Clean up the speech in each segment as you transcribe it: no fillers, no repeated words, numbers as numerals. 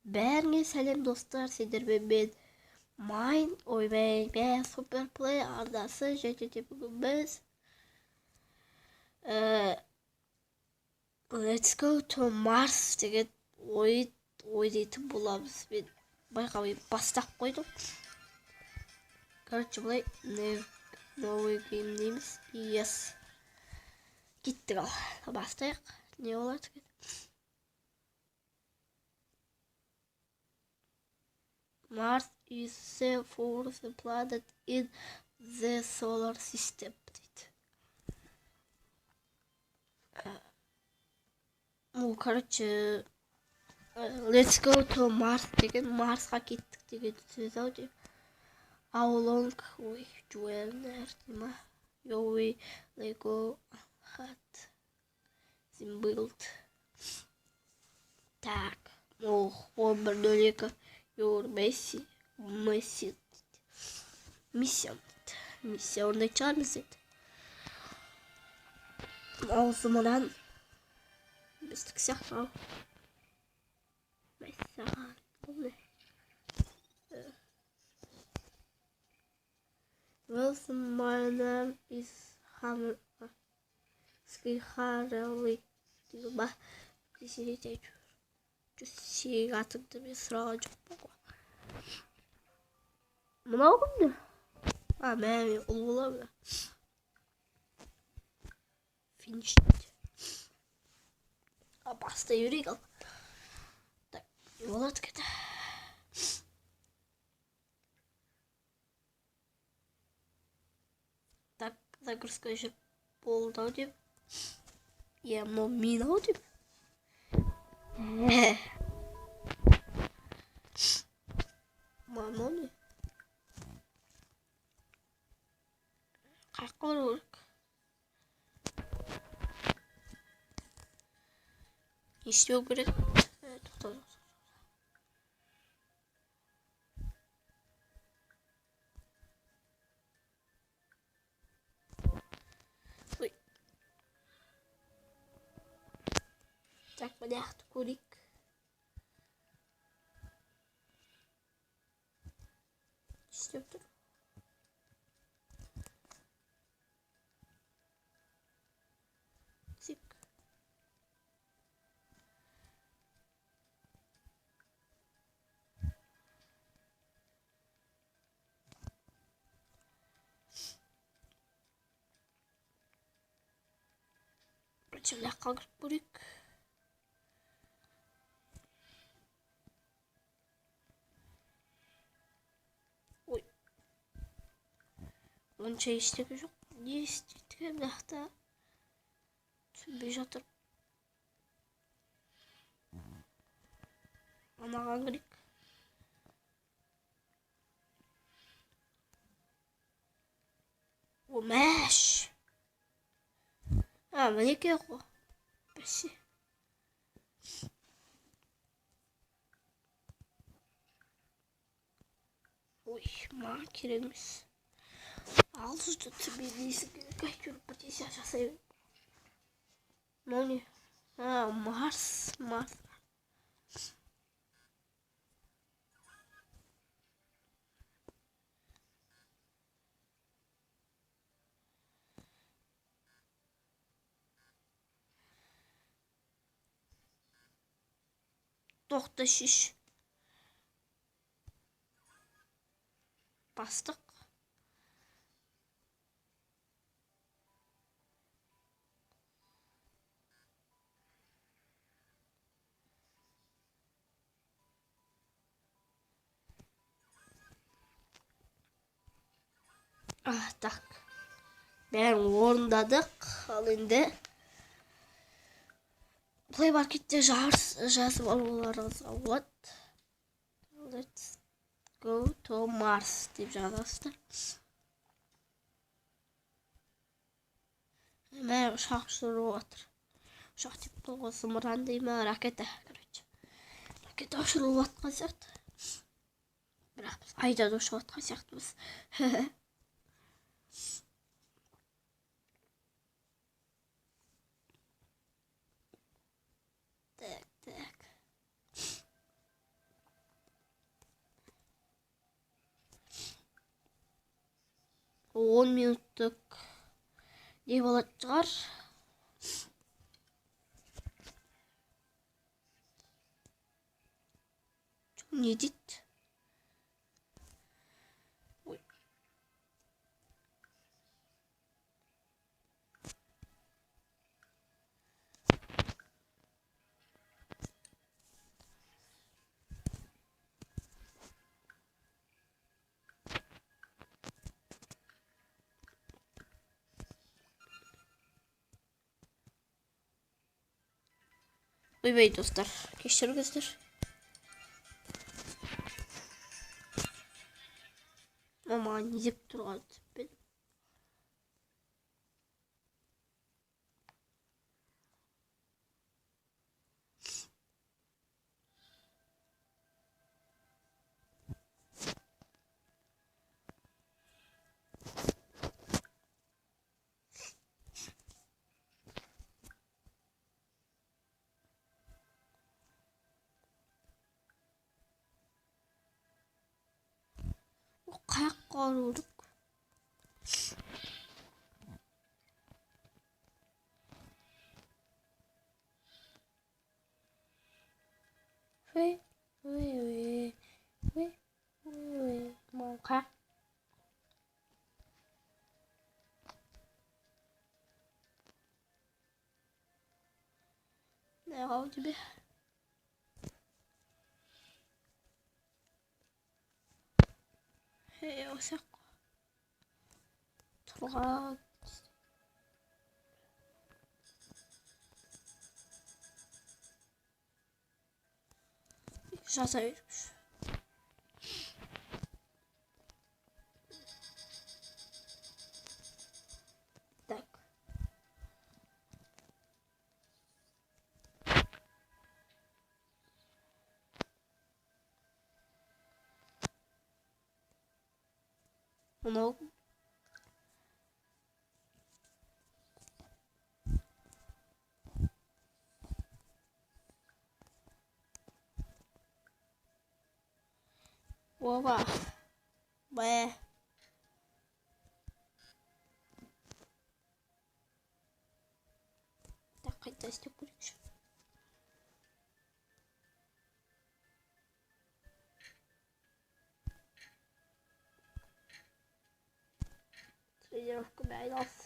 Бәріңе сәлем достар, сендермен мен Майн ойбай бә суперплей ардасы және де бүгін біз Let's go to Mars деген ойнайтын боламыз. Мен байқамай бастап қойдым. Короче, былай новый game дейміз. Yes. Кеттік ал. Бастайық. Не болады екен? Mars is the fourth planet in the solar system. Ну, короче, let's go to Mars деген Марсқа кеттік деген сөз ау деп. How long we journey ма? We go hat build. Так, ну, 11:02 your миссия орындайтын шығармыз енді. Аузымынан біздік сияқты ал. Мәссаған. Wilson, my name is Hammer. Скихарали. Ба, десеретей. Жүсек атыңды мен сұраған жоқ болған. Мынау кімді? Мен ұл боламын. Финиш. Баста үйрек ал. Так, не болады кеді. Так, загрузка жүріп болды ау деп. Мынау мен ау деп. Мынау не? Қаққа бару керек. Не істеу керек? Тоқтау жоқ. Так, мына жақты көрейік. İstеп тұр. Тик. Şöyle kalkıp buraya. Ой. Онша ештеңе жоқ. Не істейді нақты түсінбей жатыр. Анаған керек. О, мәш. Мінеке ғой. Бәсе. Ой, маған керек емес. Ал жүзді түбе дейсің керек. Әйтеуір бірдесе жасай. Мынау не? Марс. Тоқта шеш. Бастық. Так. Бәрін орындадық. Ал енді Play Market'te жазып алуларыңызға болады. Let's go to Mars деп жазасыздар. Мен ұшақ ұшырып отыр. Ұшақ деп қойған зымыран дей ме, ракета. Ракета ұшырып отқан сияқты. Бірақ біз айдан ұшып отқан сияқтымыз. Так. 10 минуттук не болот чыгар. Не дейт? Ойбай достар, кешіріңіздер. Мама не деп тұрған мен. Қаяққа ұрдық. Қаяқ. Не қалды тебе? Осақ. Тұрған. Жаза берmiş. Так. Много. Опа. Б. Так, қайта істеп көрейікші. Тренировкамен айналыс.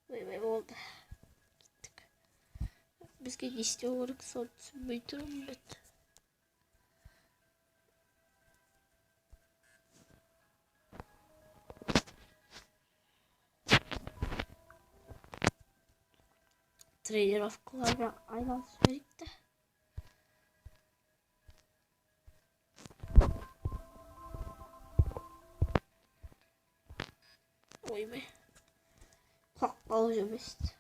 Ойбай болды. Кеттік. Бізге не істеу керек, соны түсінбей тұрмын мен. Тренировкалармен айналысып жіберейік те. Ойбай. Қалып жүрмесін.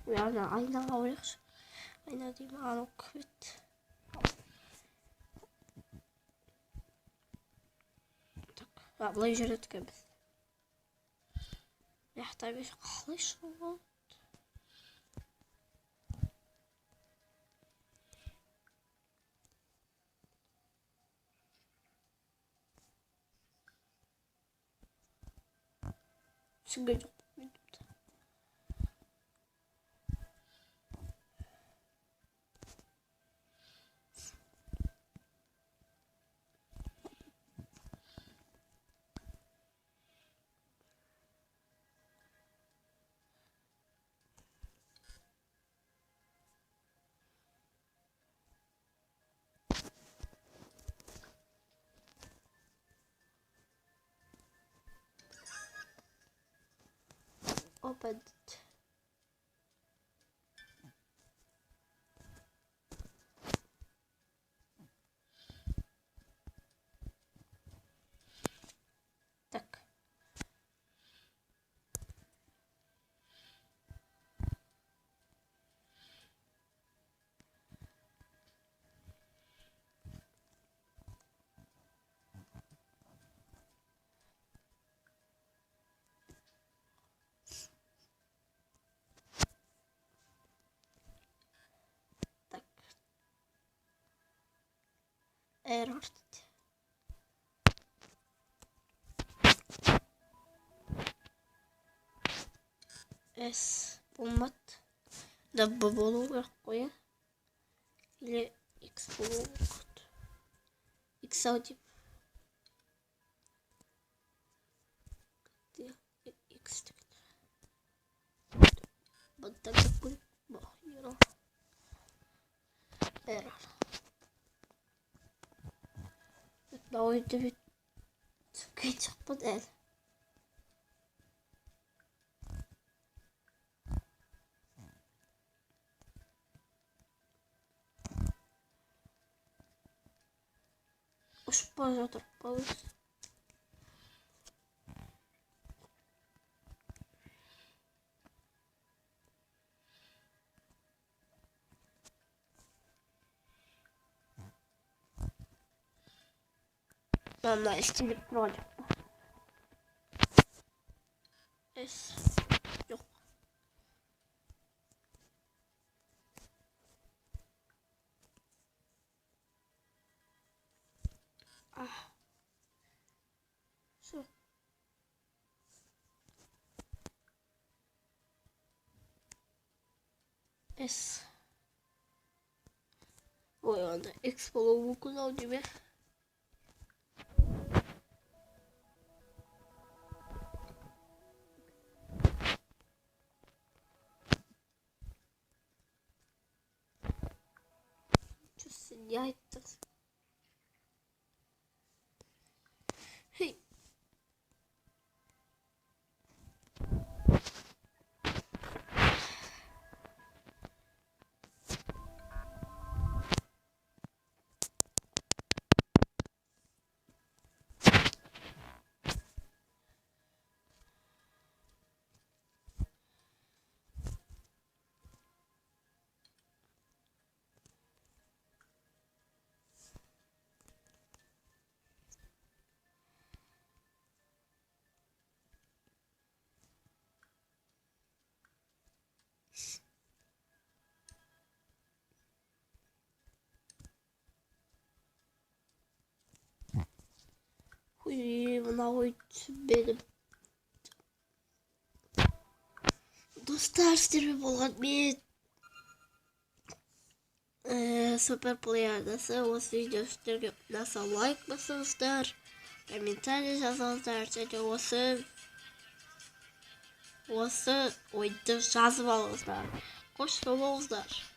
Ой, ана айнаға орайықшы. Айна деймін, анау көбет. Так, былай жүреді екенбіз. Яқта бер қалай шығып? Түсінген жоқ. Opened. Так. Error. S bulmadı. W bulup koya. Ile X bulup X aldım. X بدل كل بحيرة error. لو يدفع كيت بدل وش بقى تربوز Valla istediğim project. Es. Yok. Ah. Şu. Es. O anda Expo'lu bu kulağım gibi. Çözsün ya ettik. Hey. Uy, buna uyut benim. Dostlar sizlerle olan bir Super Player'dası o videoları nasıl like basınızdır. Комментарий жазыңыздар және осы ойды жазып алыңыздар. Қош сау болыңыздар.